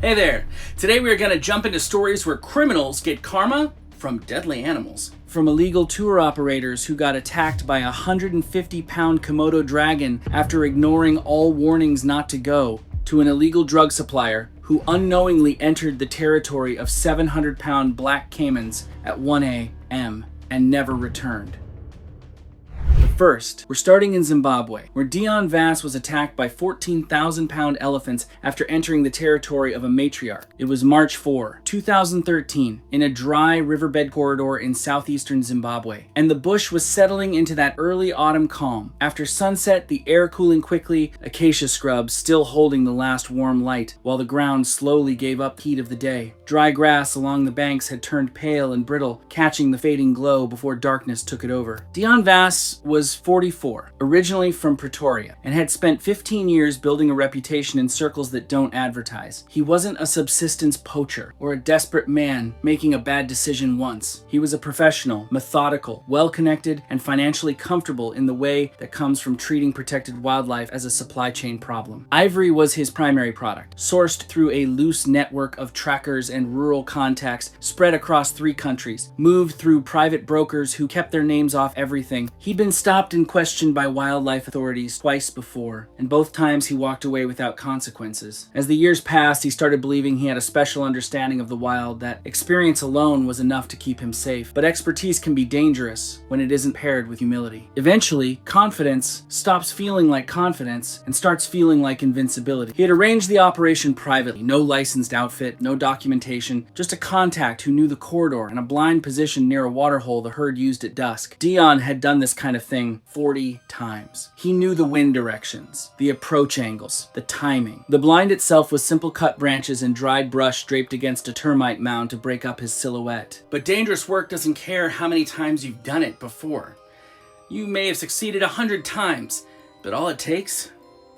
Hey there! Today we are going to jump into stories where criminals get karma from deadly animals. From illegal tour operators who got attacked by a 150-pound komodo dragon after ignoring all warnings not to go, to an illegal drug supplier who unknowingly entered the territory of 700-pound black caimans at 1 a.m. and never returned. First, we're starting in Zimbabwe, where Dion Vass was attacked by 14,000-pound elephants after entering the territory of a matriarch. It was March 4, 2013, in a dry riverbed corridor in southeastern Zimbabwe, and the bush was settling into that early autumn calm. After sunset, the air cooling quickly, acacia scrub still holding the last warm light, while the ground slowly gave up heat of the day. Dry grass along the banks had turned pale and brittle, catching the fading glow before darkness took it over. Dion Vass was 44, originally from Pretoria, and had spent 15 years building a reputation in circles that don't advertise. He wasn't a subsistence poacher or a desperate man making a bad decision once. He was a professional, methodical, well-connected, and financially comfortable in the way that comes from treating protected wildlife as a supply chain problem. Ivory was his primary product, sourced through a loose network of trackers and rural contacts spread across 3 countries, moved through private brokers who kept their names off everything. He'd been stopped and questioned by wildlife authorities twice before, and both times he walked away without consequences. As the years passed, he started believing he had a special understanding of the wild, that experience alone was enough to keep him safe. But expertise can be dangerous when it isn't paired with humility. Eventually, confidence stops feeling like confidence and starts feeling like invincibility. He had arranged the operation privately, no licensed outfit, no documentation, just a contact who knew the corridor and a blind position near a waterhole the herd used at dusk. Dion had done this kind of thing 40 times. He knew the wind directions, the approach angles, the timing. The blind itself was simple cut branches and dried brush draped against a termite mound to break up his silhouette. But dangerous work doesn't care how many times you've done it before. You may have succeeded 100 times, but all it takes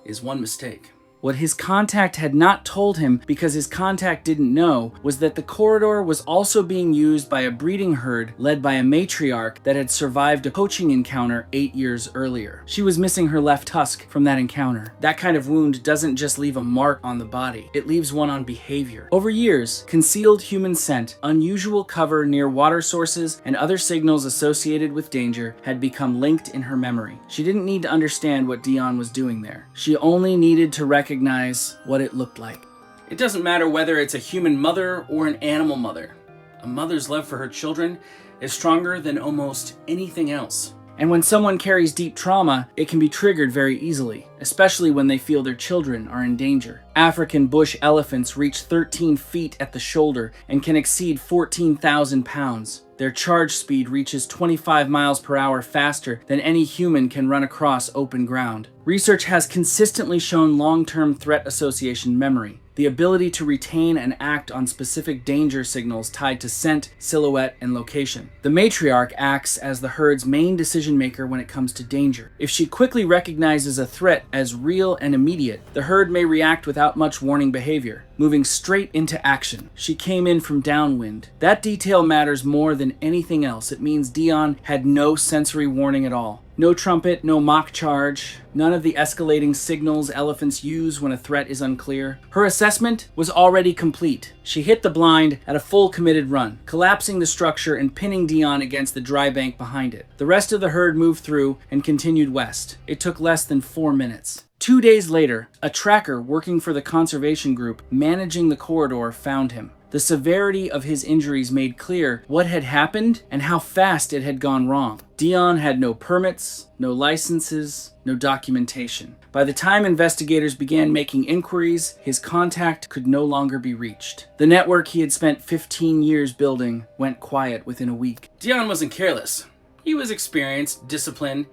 is one mistake. What his contact had not told him, because his contact didn't know, was that the corridor was also being used by a breeding herd led by a matriarch that had survived a poaching encounter 8 years earlier. She was missing her left tusk from that encounter. That kind of wound doesn't just leave a mark on the body, it leaves one on behavior. Over years, concealed human scent, unusual cover near water sources, and other signals associated with danger had become linked in her memory. She didn't need to understand what Dion was doing there. She only needed to recognize what it looked like. It doesn't matter whether it's a human mother or an animal mother. A mother's love for her children is stronger than almost anything else. And when someone carries deep trauma, it can be triggered very easily, especially when they feel their children are in danger. African bush elephants reach 13 feet at the shoulder and can exceed 14,000 pounds. Their charge speed reaches 25 miles per hour faster than any human can run across open ground. Research has consistently shown long-term threat association memory, the ability to retain and act on specific danger signals tied to scent, silhouette, and location. The matriarch acts as the herd's main decision maker when it comes to danger. If she quickly recognizes a threat as real and immediate, the herd may react without much warning behavior, moving straight into action. She came in from downwind. That detail matters more than anything else. It means Dion had no sensory warning at all. No trumpet, no mock charge, none of the escalating signals elephants use when a threat is unclear. Her assessment was already complete. She hit the blind at a full committed run, collapsing the structure and pinning Dion against the dry bank behind it. The rest of the herd moved through and continued west. It took less than 4 minutes. 2 days later, a tracker working for the conservation group managing the corridor found him. The severity of his injuries made clear what had happened and how fast it had gone wrong. Dion had no permits, no licenses, no documentation. By the time investigators began making inquiries, his contact could no longer be reached. The network he had spent 15 years building went quiet within a week. Dion wasn't careless. He was experienced, disciplined,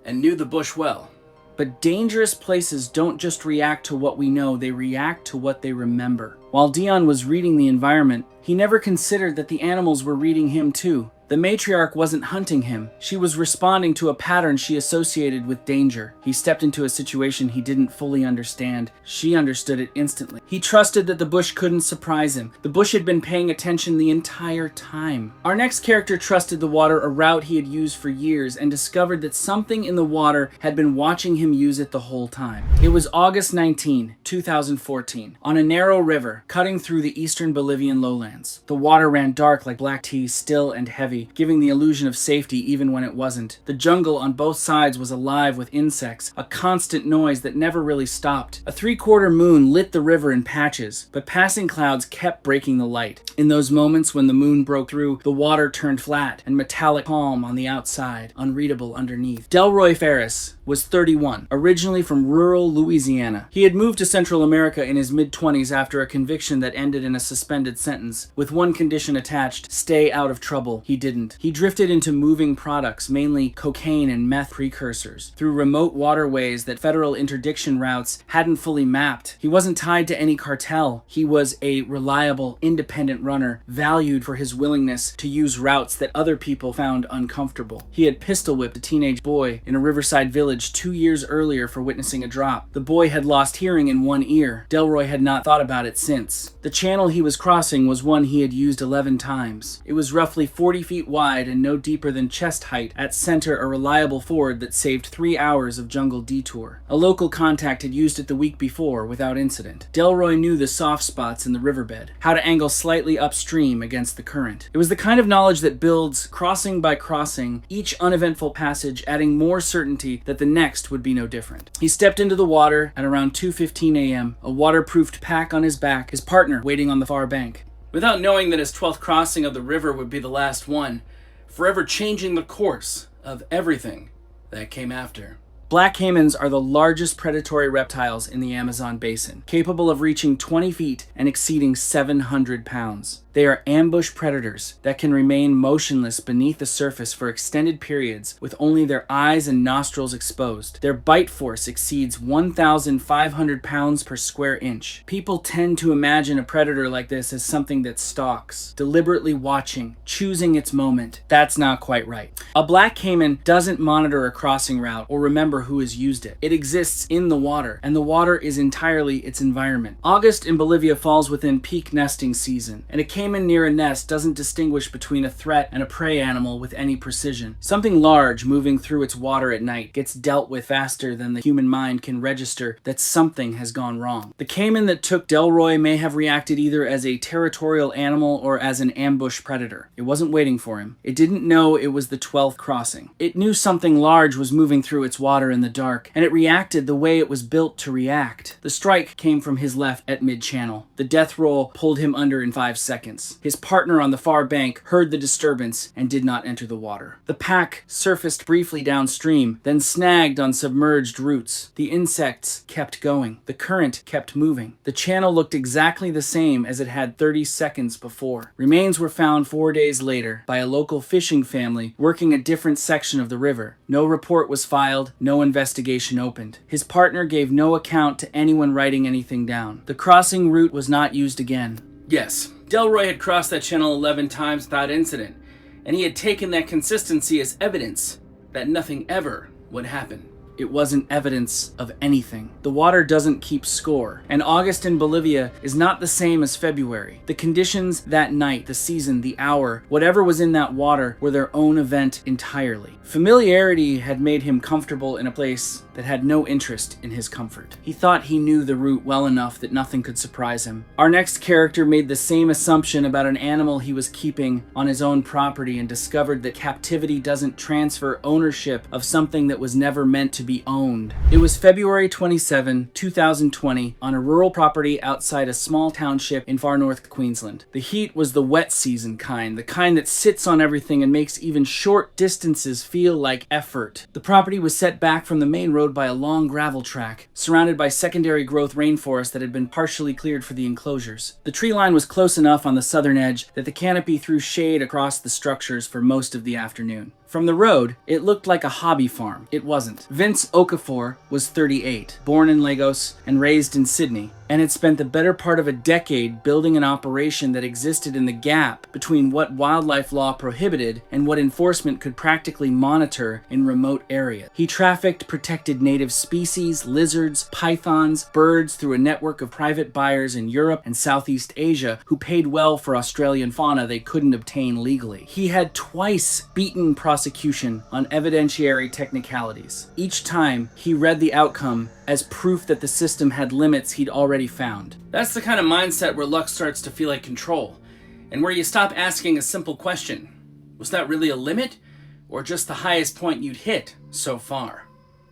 and knew the bush well. But dangerous places don't just react to what we know, they react to what they remember. While Dion was reading the environment, he never considered that the animals were reading him too. The matriarch wasn't hunting him. She was responding to a pattern she associated with danger. He stepped into a situation he didn't fully understand. She understood it instantly. He trusted that the bush couldn't surprise him. The bush had been paying attention the entire time. Our next character trusted the water, a route he had used for years, and discovered that something in the water had been watching him use it the whole time. It was August 19, 2014, on a narrow river cutting through the eastern Bolivian lowlands. The water ran dark like black tea, still and heavy, giving the illusion of safety even when it wasn't. The jungle on both sides was alive with insects, a constant noise that never really stopped. A three-quarter moon lit the river in patches, but passing clouds kept breaking the light. In those moments when the moon broke through, the water turned flat and metallic calm on the outside, unreadable underneath. Delroy Ferris was 31, originally from rural Louisiana. He had moved to Central America in his mid-20s after a conviction that ended in a suspended sentence. With one condition attached, stay out of trouble. He didn't. He drifted into moving products, mainly cocaine and meth precursors, through remote waterways that federal interdiction routes hadn't fully mapped. He wasn't tied to any cartel. He was a reliable, independent runner, valued for his willingness to use routes that other people found uncomfortable. He had pistol whipped a teenage boy in a riverside village 2 years earlier for witnessing a drop. The boy had lost hearing in one ear. Delroy had not thought about it since. The channel he was crossing was one he had used 11 times. It was roughly 40 feet wide and no deeper than chest height. At center, a reliable ford that saved 3 hours of jungle detour. A local contact had used it the week before without incident. Delroy knew the soft spots in the riverbed, how to angle slightly upstream against the current. It was the kind of knowledge that builds crossing by crossing, each uneventful passage adding more certainty that the next would be no different. He stepped into the water at around 2:15 a.m., a waterproofed pack on his back, his partner waiting on the far bank. Without knowing that his 12th crossing of the river would be the last one, forever changing the course of everything that came after. Black caimans are the largest predatory reptiles in the Amazon basin, capable of reaching 20 feet and exceeding 700 pounds. They are ambush predators that can remain motionless beneath the surface for extended periods with only their eyes and nostrils exposed. Their bite force exceeds 1,500 pounds per square inch. People tend to imagine a predator like this as something that stalks, deliberately watching, choosing its moment. That's not quite right. A black caiman doesn't monitor a crossing route or remember who has used it. It exists in the water, and the water is entirely its environment. August in Bolivia falls within peak nesting season, and a caiman near a nest doesn't distinguish between a threat and a prey animal with any precision. Something large moving through its water at night gets dealt with faster than the human mind can register that something has gone wrong. The caiman that took Delroy may have reacted either as a territorial animal or as an ambush predator. It wasn't waiting for him. It didn't know it was the 12th crossing. It knew something large was moving through its water in the dark, and it reacted the way it was built to react. The strike came from his left at mid-channel. The death roll pulled him under in 5 seconds. His partner on the far bank heard the disturbance and did not enter the water. The pack surfaced briefly downstream, then snagged on submerged roots. The insects kept going. The current kept moving. The channel looked exactly the same as it had 30 seconds before. Remains were found 4 days later by a local fishing family working a different section of the river. No report was filed, no investigation opened. His partner gave no account to anyone writing anything down. The crossing route was not used again. Yes, Delroy had crossed that channel 11 times without incident, and he had taken that consistency as evidence that nothing ever would happen. It wasn't evidence of anything. The water doesn't keep score, and August in Bolivia is not the same as February. The conditions that night, the season, the hour, whatever was in that water were their own event entirely. Familiarity had made him comfortable in a place that had no interest in his comfort. He thought he knew the route well enough that nothing could surprise him. Our next character made the same assumption about an animal he was keeping on his own property and discovered that captivity doesn't transfer ownership of something that was never meant to be owned. It was February 27, 2020, on a rural property outside a small township in far north Queensland. The heat was the wet season kind, the kind that sits on everything and makes even short distances feel like effort. The property was set back from the main road by a long gravel track, surrounded by secondary growth rainforest that had been partially cleared for the enclosures. The tree line was close enough on the southern edge that the canopy threw shade across the structures for most of the afternoon. From the road, it looked like a hobby farm. It wasn't. Vince Okafor was 38, born in Lagos and raised in Sydney. and had spent the better part of a decade building an operation that existed in the gap between what wildlife law prohibited and what enforcement could practically monitor in remote areas. He trafficked protected native species, lizards, pythons, birds through a network of private buyers in Europe and Southeast Asia who paid well for Australian fauna they couldn't obtain legally. He had twice beaten prosecution on evidentiary technicalities. Each time, he read the outcome as proof that the system had limits he'd already found. That's the kind of mindset where luck starts to feel like control, and where you stop asking a simple question. Was that really a limit, or just the highest point you'd hit so far?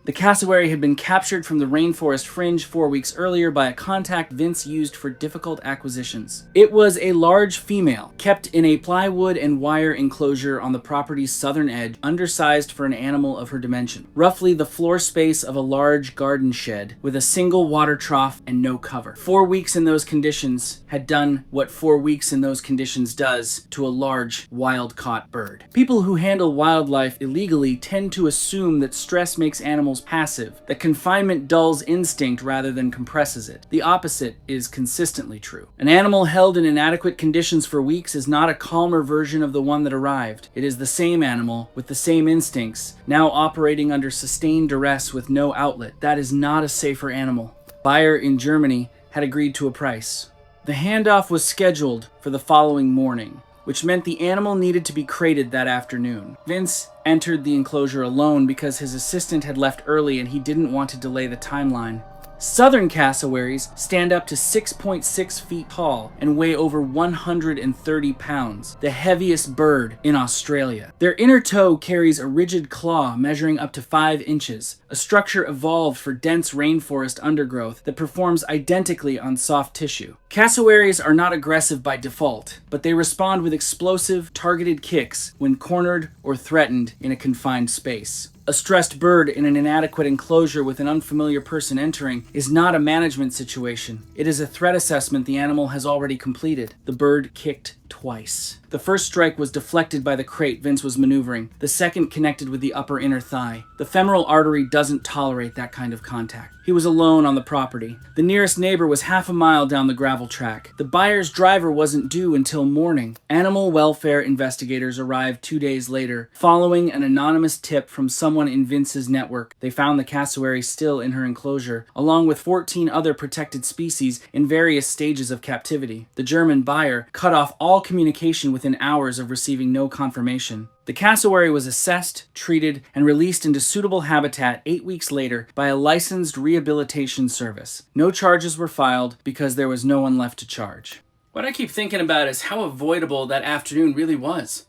The cassowary had been captured from the rainforest fringe 4 weeks earlier by a contact Vince used for difficult acquisitions. It was a large female, kept in a plywood and wire enclosure on the property's southern edge, undersized for an animal of her dimension. Roughly the floor space of a large garden shed, with a single water trough and no cover. 4 weeks in those conditions had done what 4 weeks in those conditions does to a large, wild-caught bird. People who handle wildlife illegally tend to assume that stress makes animals passive, that confinement dulls instinct rather than compresses it. The opposite is consistently true. An animal held in inadequate conditions for weeks is not a calmer version of the one that arrived. It is the same animal, with the same instincts, now operating under sustained duress with no outlet. That is not a safer animal. Buyer in Germany had agreed to a price. The handoff was scheduled for the following morning, which meant the animal needed to be crated that afternoon. Vince entered the enclosure alone because his assistant had left early and he didn't want to delay the timeline. Southern cassowaries stand up to 6.6 feet tall and weigh over 130 pounds, the heaviest bird in Australia. Their inner toe carries a rigid claw measuring up to 5 inches, a structure evolved for dense rainforest undergrowth that performs identically on soft tissue. Cassowaries are not aggressive by default, but they respond with explosive, targeted kicks when cornered or threatened in a confined space. A stressed bird in an inadequate enclosure with an unfamiliar person entering is not a management situation. It is a threat assessment the animal has already completed. The bird kicked twice. The first strike was deflected by the crate Vince was maneuvering. The second connected with the upper inner thigh. The femoral artery doesn't tolerate that kind of contact. He was alone on the property. The nearest neighbor was half a mile down the gravel track. The buyer's driver wasn't due until morning. Animal welfare investigators arrived 2 days later. Following an anonymous tip from someone in Vince's network, they found the cassowary still in her enclosure, along with 14 other protected species in various stages of captivity. The German buyer cut off all communication within hours of receiving no confirmation. The cassowary was assessed, treated, and released into suitable habitat 8 weeks later by a licensed rehabilitation service. No charges were filed because there was no one left to charge. What I keep thinking about is how avoidable that afternoon really was.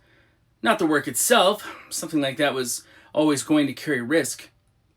Not the work itself, something like that was always going to carry risk,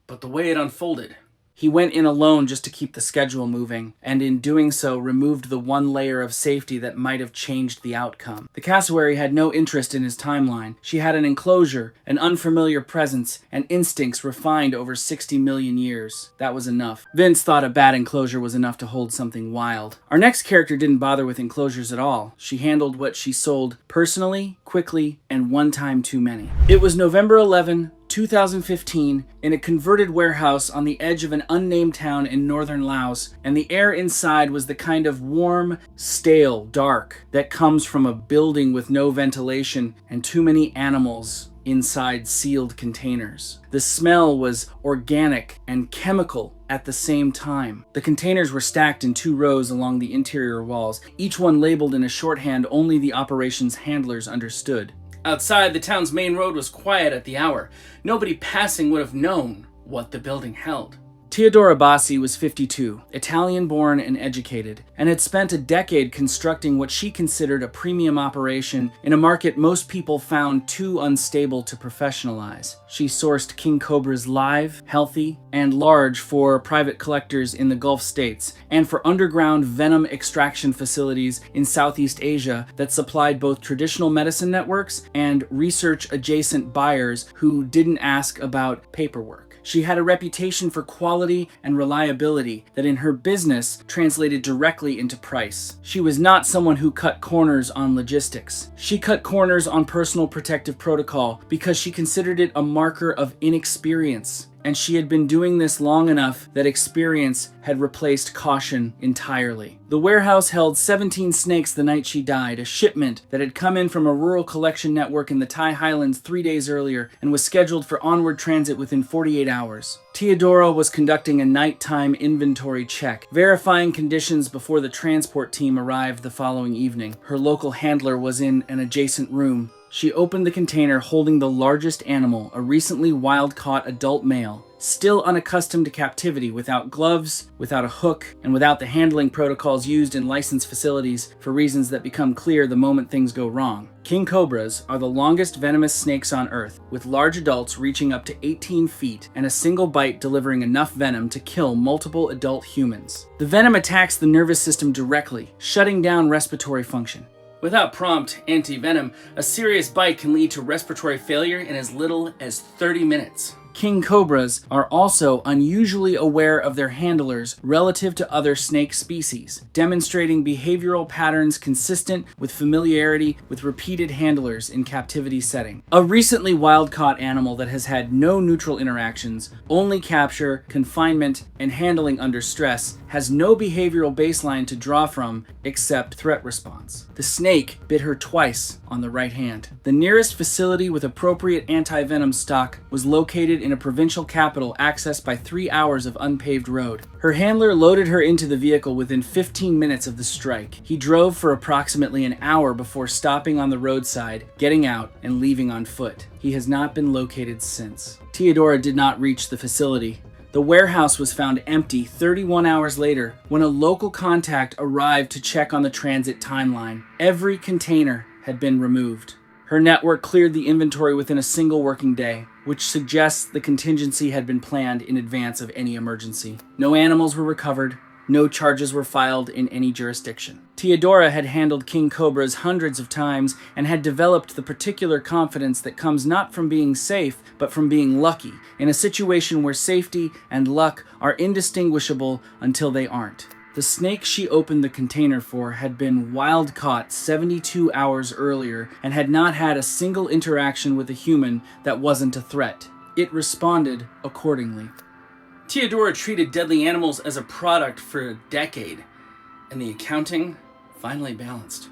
but the way it unfolded. He went in alone just to keep the schedule moving, and in doing so removed the one layer of safety that might have changed the outcome. The cassowary had no interest in his timeline. She had an enclosure, an unfamiliar presence, and instincts refined over 60 million years. That was enough. Vince thought a bad enclosure was enough to hold something wild. Our next character didn't bother with enclosures at all. She handled what she sold personally, quickly, and one time too many. It was November 11, 2015, in a converted warehouse on the edge of an unnamed town in northern Laos, and the air inside was the kind of warm, stale, dark that comes from a building with no ventilation and too many animals inside sealed containers. The smell was organic and chemical at the same time. The containers were stacked in 2 rows along the interior walls, each one labeled in a shorthand only the operation's handlers understood. Outside, the town's main road was quiet at the hour. Nobody passing would have known what the building held. Teodora Bassi was 52, Italian-born and educated, and had spent a decade constructing what she considered a premium operation in a market most people found too unstable to professionalize. She sourced king cobras live, healthy, and large for private collectors in the Gulf states, and for underground venom extraction facilities in Southeast Asia that supplied both traditional medicine networks and research-adjacent buyers who didn't ask about paperwork. She had a reputation for quality and reliability that in her business translated directly into price. She was not someone who cut corners on logistics. She cut corners on personal protective protocol because she considered it a marker of inexperience and she had been doing this long enough that experience had replaced caution entirely. The warehouse held 17 snakes the night she died, a shipment that had come in from a rural collection network in the Thai Highlands 3 days earlier and was scheduled for onward transit within 48 hours. Teodora was conducting a nighttime inventory check, verifying conditions before the transport team arrived the following evening. Her local handler was in an adjacent room. She opened the container holding the largest animal, a recently wild-caught adult male, still unaccustomed to captivity, without gloves, without a hook, and without the handling protocols used in licensed facilities for reasons that become clear the moment things go wrong. King cobras are the longest venomous snakes on Earth, with large adults reaching up to 18 feet and a single bite delivering enough venom to kill multiple adult humans. The venom attacks the nervous system directly, shutting down respiratory function. Without prompt anti-venom, a serious bite can lead to respiratory failure in as little as 30 minutes. King cobras are also unusually aware of their handlers relative to other snake species, demonstrating behavioral patterns consistent with familiarity with repeated handlers in captivity setting. A recently wild-caught animal that has had no neutral interactions, only capture, confinement, and handling under stress, has no behavioral baseline to draw from except threat response. The snake bit her twice on the right hand. The nearest facility with appropriate anti-venom stock was located in a provincial capital accessed by 3 hours of unpaved road. Her handler loaded her into the vehicle within 15 minutes of the strike. He drove for approximately an hour before stopping on the roadside, getting out, and leaving on foot. He has not been located since. Teodora did not reach the facility. The warehouse was found empty 31 hours later when a local contact arrived to check on the transit timeline. Every container had been removed. Her network cleared the inventory within a single working day, which suggests the contingency had been planned in advance of any emergency. No animals were recovered. No charges were filed in any jurisdiction. Teodora had handled king cobras hundreds of times and had developed the particular confidence that comes not from being safe, but from being lucky, in a situation where safety and luck are indistinguishable until they aren't. The snake she opened the container for had been wild-caught 72 hours earlier and had not had a single interaction with a human that wasn't a threat. It responded accordingly. Teodora treated deadly animals as a product for a decade, and the accounting finally balanced.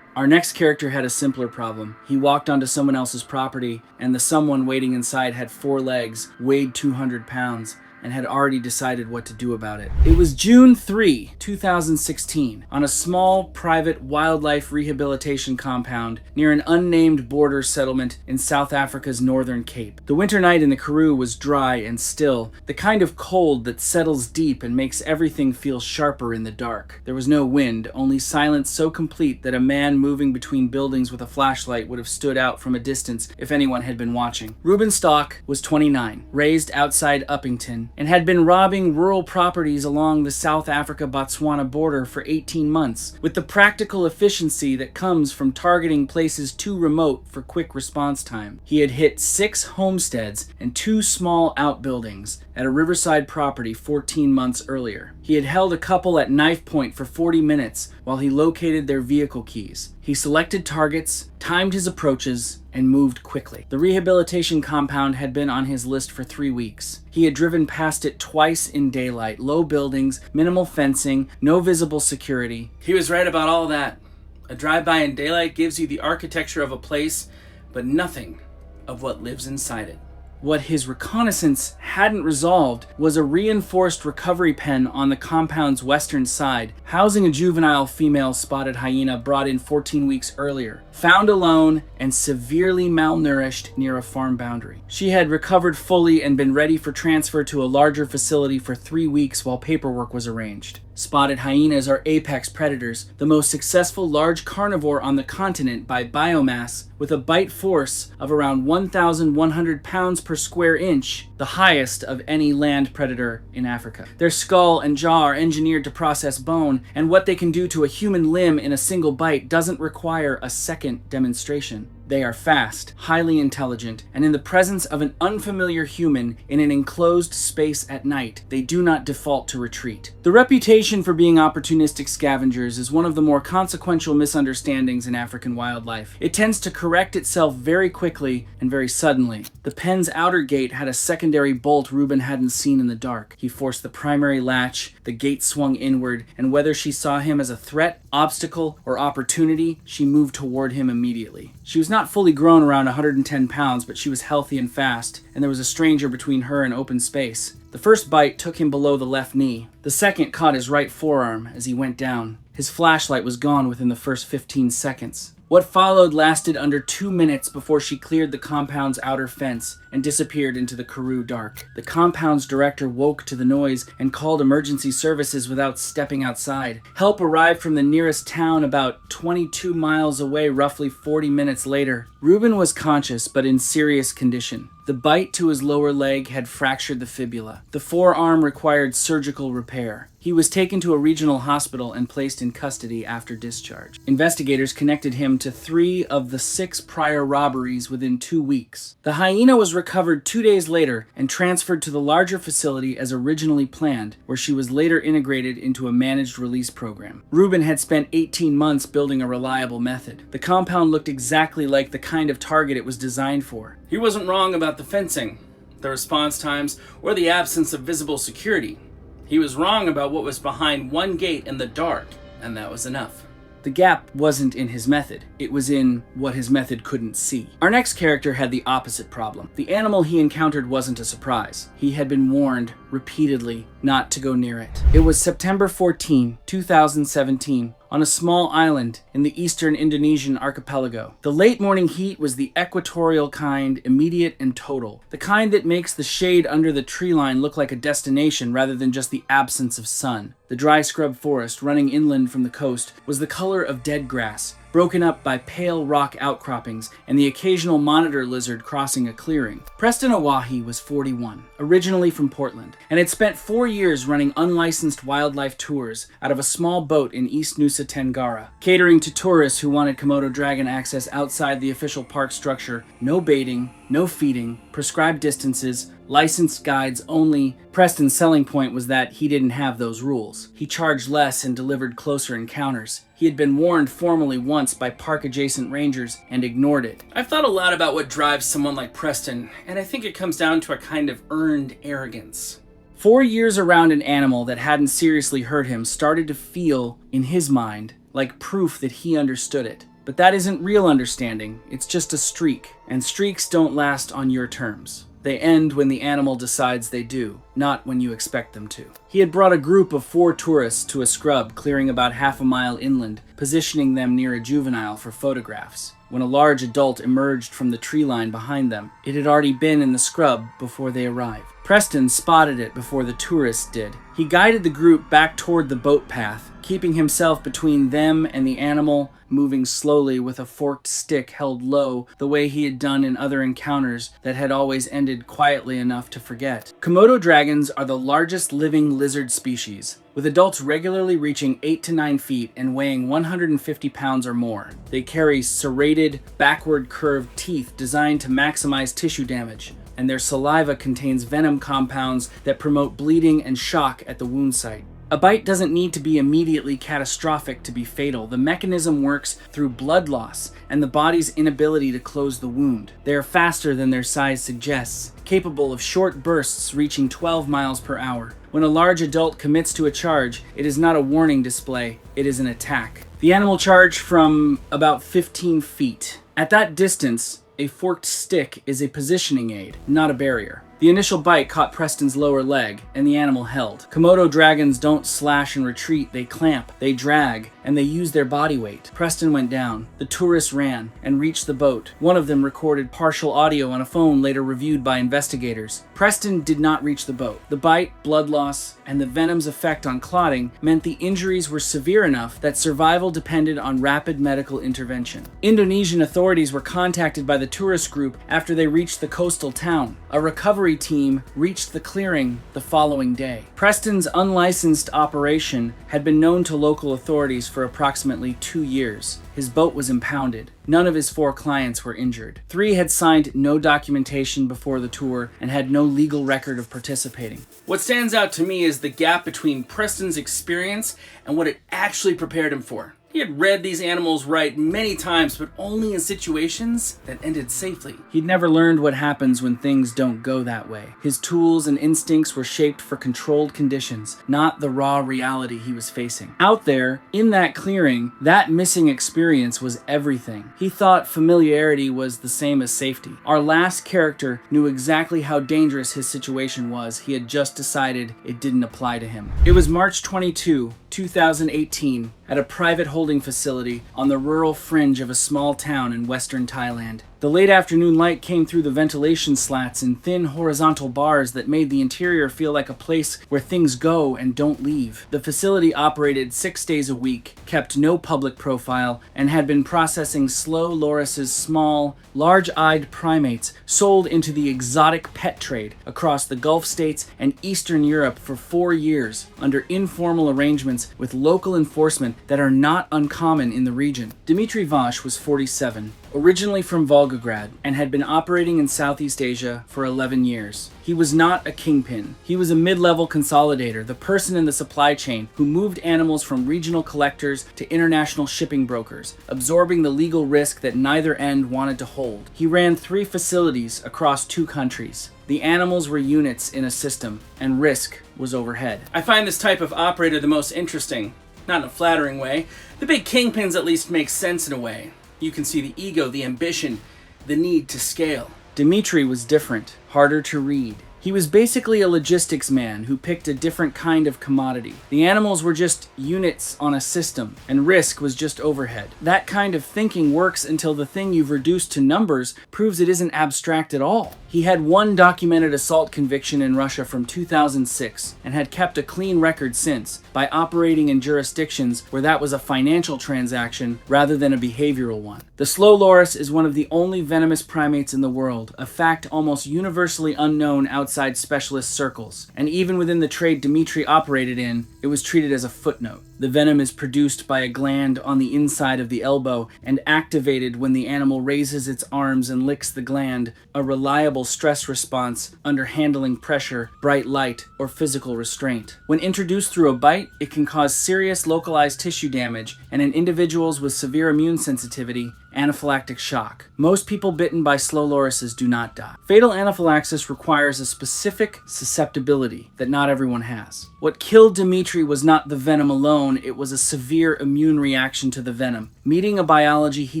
Our next character had a simpler problem. He walked onto someone else's property, and the someone waiting inside had 4 legs, weighed 200 pounds, and had already decided what to do about it. It was June 3, 2016, on a small, private wildlife rehabilitation compound near an unnamed border settlement in South Africa's northern Cape. The winter night in the Karoo was dry and still, the kind of cold that settles deep and makes everything feel sharper in the dark. There was no wind, only silence so complete that a man moving between buildings with a flashlight would have stood out from a distance if anyone had been watching. Reuben Stock was 29, raised outside Uppington, and had been robbing rural properties along the South Africa-Botswana border for 18 months, with the practical efficiency that comes from targeting places too remote for quick response time. He had hit 6 homesteads and 2 small outbuildings at a riverside property 14 months earlier. He had held a couple at knife point for 40 minutes while he located their vehicle keys. He selected targets, timed his approaches, and moved quickly. The rehabilitation compound had been on his list for 3 weeks. He had driven past it twice in daylight, low buildings, minimal fencing, no visible security. He was right about all that. A drive-by in daylight gives you the architecture of a place, but nothing of what lives inside it. What his reconnaissance hadn't resolved was a reinforced recovery pen on the compound's western side, housing a juvenile female spotted hyena brought in 14 weeks earlier, found alone and severely malnourished near a farm boundary. She had recovered fully and been ready for transfer to a larger facility for 3 weeks while paperwork was arranged. Spotted hyenas are apex predators, the most successful large carnivore on the continent by biomass, with a bite force of around 1,100 pounds per square inch, the highest of any land predator in Africa. Their skull and jaw are engineered to process bone, and what they can do to a human limb in a single bite doesn't require a second demonstration. They are fast, highly intelligent, and in the presence of an unfamiliar human in an enclosed space at night, they do not default to retreat. The reputation for being opportunistic scavengers is one of the more consequential misunderstandings in African wildlife. It tends to correct itself very quickly and very suddenly. The pen's outer gate had a secondary bolt Reuben hadn't seen in the dark. He forced the primary latch, the gate swung inward, and whether she saw him as a threat, obstacle, or opportunity, she moved toward him immediately. She was not fully grown, around 110 pounds, but she was healthy and fast, and there was a stranger between her and open space. The first bite took him below the left knee. The second caught his right forearm as he went down. His flashlight was gone within the first 15 seconds. What followed lasted under 2 minutes before she cleared the compound's outer fence and disappeared into the Karoo dark. The compound's director woke to the noise and called emergency services without stepping outside. Help arrived from the nearest town about 22 miles away roughly 40 minutes later. Reuben was conscious but in serious condition. The bite to his lower leg had fractured the fibula. The forearm required surgical repair. He was taken to a regional hospital and placed in custody after discharge. Investigators connected him to 3 of the 6 prior robberies within 2 weeks. The hyena was recovered 2 days later and transferred to the larger facility as originally planned, where she was later integrated into a managed release program. Reuben had spent 18 months building a reliable method. The compound looked exactly like the kind of target it was designed for. He wasn't wrong about the fencing, the response times, or the absence of visible security. He was wrong about what was behind one gate in the dark, and that was enough. The gap wasn't in his method, it was in what his method couldn't see. Our next character had the opposite problem. The animal he encountered wasn't a surprise. He had been warned repeatedly not to go near it. It was September 14, 2017. On a small island in the eastern Indonesian archipelago. The late morning heat was the equatorial kind, immediate and total. The kind that makes the shade under the tree line look like a destination rather than just the absence of sun. The dry scrub forest running inland from the coast was the color of dead grass, broken up by pale rock outcroppings and the occasional monitor lizard crossing a clearing. Preston Awahi was 41, originally from Portland, and had spent 4 years running unlicensed wildlife tours out of a small boat in East Nusa Tenggara, catering to tourists who wanted Komodo dragon access outside the official park structure. No baiting, no feeding, prescribed distances, licensed guides only. Preston's selling point was that he didn't have those rules. He charged less and delivered closer encounters. He had been warned formally once by park-adjacent rangers and ignored it. I've thought a lot about what drives someone like Preston, and I think it comes down to a kind of earned arrogance. 4 years around an animal that hadn't seriously hurt him started to feel, in his mind, like proof that he understood it. But that isn't real understanding, it's just a streak, and streaks don't last on your terms. They end when the animal decides they do, not when you expect them to. He had brought a group of 4 tourists to a scrub clearing about half a mile inland, positioning them near a juvenile for photographs. When a large adult emerged from the tree line behind them, it had already been in the scrub before they arrived. Preston spotted it before the tourists did. He guided the group back toward the boat path, keeping himself between them and the animal, moving slowly with a forked stick held low the way he had done in other encounters that had always ended quietly enough to forget. Komodo dragons are the largest living lizard species, with adults regularly reaching 8 to 9 feet and weighing 150 pounds or more. They carry serrated, backward curved teeth designed to maximize tissue damage, and their saliva contains venom compounds that promote bleeding and shock at the wound site. A bite doesn't need to be immediately catastrophic to be fatal. The mechanism works through blood loss and the body's inability to close the wound. They are faster than their size suggests, capable of short bursts reaching 12 miles per hour. When a large adult commits to a charge, it is not a warning display, it is an attack. The animal charged from about 15 feet. At that distance, a forked stick is a positioning aid, not a barrier. The initial bite caught Preston's lower leg, and the animal held. Komodo dragons don't slash and retreat, they clamp, they drag, and they use their body weight. Preston went down. The tourists ran and reached the boat. One of them recorded partial audio on a phone later reviewed by investigators. Preston did not reach the boat. The bite, blood loss, and the venom's effect on clotting meant the injuries were severe enough that survival depended on rapid medical intervention. Indonesian authorities were contacted by the tourist group after they reached the coastal town. A recovery cavalry team reached the clearing the following day. Preston's unlicensed operation had been known to local authorities for approximately 2 years. His boat was impounded. None of his 4 clients were injured. 3 had signed no documentation before the tour and had no legal record of participating. What stands out to me is the gap between Preston's experience and what it actually prepared him for. He had read these animals right many times, but only in situations that ended safely. He'd never learned what happens when things don't go that way. His tools and instincts were shaped for controlled conditions, not the raw reality he was facing. Out there, in that clearing, that missing experience was everything. He thought familiarity was the same as safety. Our last character knew exactly how dangerous his situation was. He had just decided it didn't apply to him. It was March 22, 2018, at a private holding facility on the rural fringe of a small town in western Thailand. The late afternoon light came through the ventilation slats in thin horizontal bars that made the interior feel like a place where things go and don't leave. The facility operated 6 days a week, kept no public profile, and had been processing slow loris's small, large-eyed primates sold into the exotic pet trade across the Gulf states and Eastern Europe for 4 years under informal arrangements with local enforcement that are not uncommon in the region. Dmitry Vosh was 47, originally from Volgograd, and had been operating in Southeast Asia for 11 years. He was not a kingpin. He was a mid-level consolidator, the person in the supply chain who moved animals from regional collectors to international shipping brokers, absorbing the legal risk that neither end wanted to hold. He ran 3 facilities across 2 countries. The animals were units in a system, and risk was overhead. I find this type of operator the most interesting. Not in a flattering way. The big kingpins at least make sense in a way. You can see the ego, the ambition, the need to scale. Dmitry was different, harder to read. He was basically a logistics man who picked a different kind of commodity. The animals were just units on a system, and risk was just overhead. That kind of thinking works until the thing you've reduced to numbers proves it isn't abstract at all. He had 1 documented assault conviction in Russia from 2006 and had kept a clean record since by operating in jurisdictions where that was a financial transaction rather than a behavioral one. The slow loris is one of the only venomous primates in the world, a fact almost universally unknown outside specialist circles, and even within the trade Dmitry operated in, it was treated as a footnote. The venom is produced by a gland on the inside of the elbow and activated when the animal raises its arms and licks the gland, a reliable stress response under handling pressure, bright light, or physical restraint. When introduced through a bite, it can cause serious localized tissue damage, and in individuals with severe immune sensitivity, anaphylactic shock. Most people bitten by slow lorises do not die. Fatal anaphylaxis requires a specific susceptibility that not everyone has. What killed Dmitry was not the venom alone, it was a severe immune reaction to the venom, meeting a biology he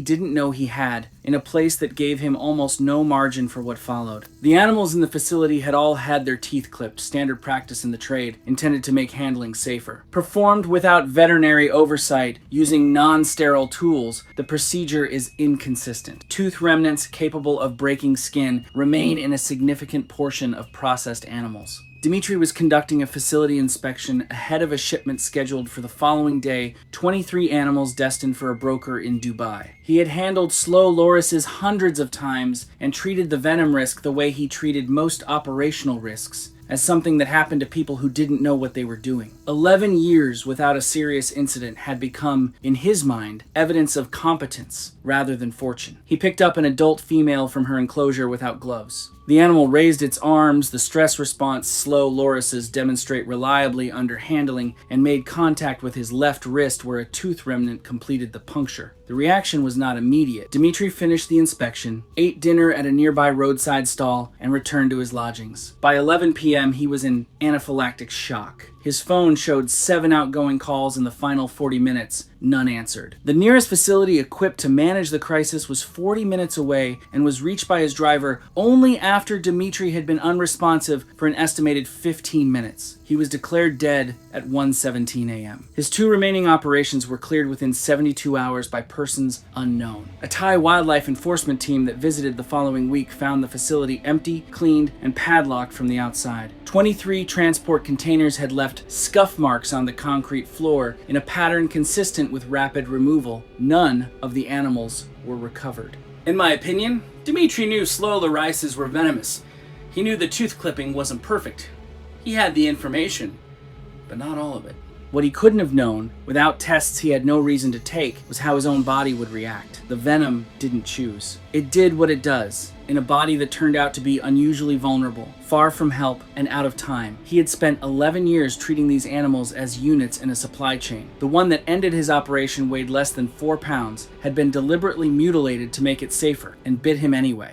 didn't know he had, in a place that gave him almost no margin for what followed. The animals in the facility had all had their teeth clipped, standard practice in the trade, intended to make handling safer. Performed without veterinary oversight, using non-sterile tools, the procedure is inconsistent. Tooth remnants capable of breaking skin remain in a significant portion of processed animals. Dmitry was conducting a facility inspection ahead of a shipment scheduled for the following day, 23 animals destined for a broker in Dubai. He had handled slow lorises hundreds of times and treated the venom risk the way he treated most operational risks, as something that happened to people who didn't know what they were doing. 11 years without a serious incident had become, in his mind, evidence of competence rather than fortune. He picked up an adult female from her enclosure without gloves. The animal raised its arms, the stress response slow lorises demonstrate reliably under handling, and made contact with his left wrist where a tooth remnant completed the puncture. The reaction was not immediate. Dmitry finished the inspection, ate dinner at a nearby roadside stall, and returned to his lodgings. By 11 p.m., he was in anaphylactic shock. His phone showed 7 outgoing calls in the final 40 minutes, none answered. The nearest facility equipped to manage the crisis was 40 minutes away and was reached by his driver only after Dmitry had been unresponsive for an estimated 15 minutes. He was declared dead at 1:17 a.m. His 2 remaining operations were cleared within 72 hours by persons unknown. A Thai wildlife enforcement team that visited the following week found the facility empty, cleaned, and padlocked from the outside. 23 transport containers had left scuff marks on the concrete floor in a pattern consistent with rapid removal. None of the animals were recovered. In my opinion, Dmitry knew slow lorises were venomous. He knew the tooth clipping wasn't perfect. He had the information, but not all of it. What he couldn't have known, without tests he had no reason to take, was how his own body would react. The venom didn't choose. It did what it does, in a body that turned out to be unusually vulnerable, far from help, and out of time. He had spent 11 years treating these animals as units in a supply chain. The one that ended his operation weighed less than 4 pounds, had been deliberately mutilated to make it safer, and bit him anyway.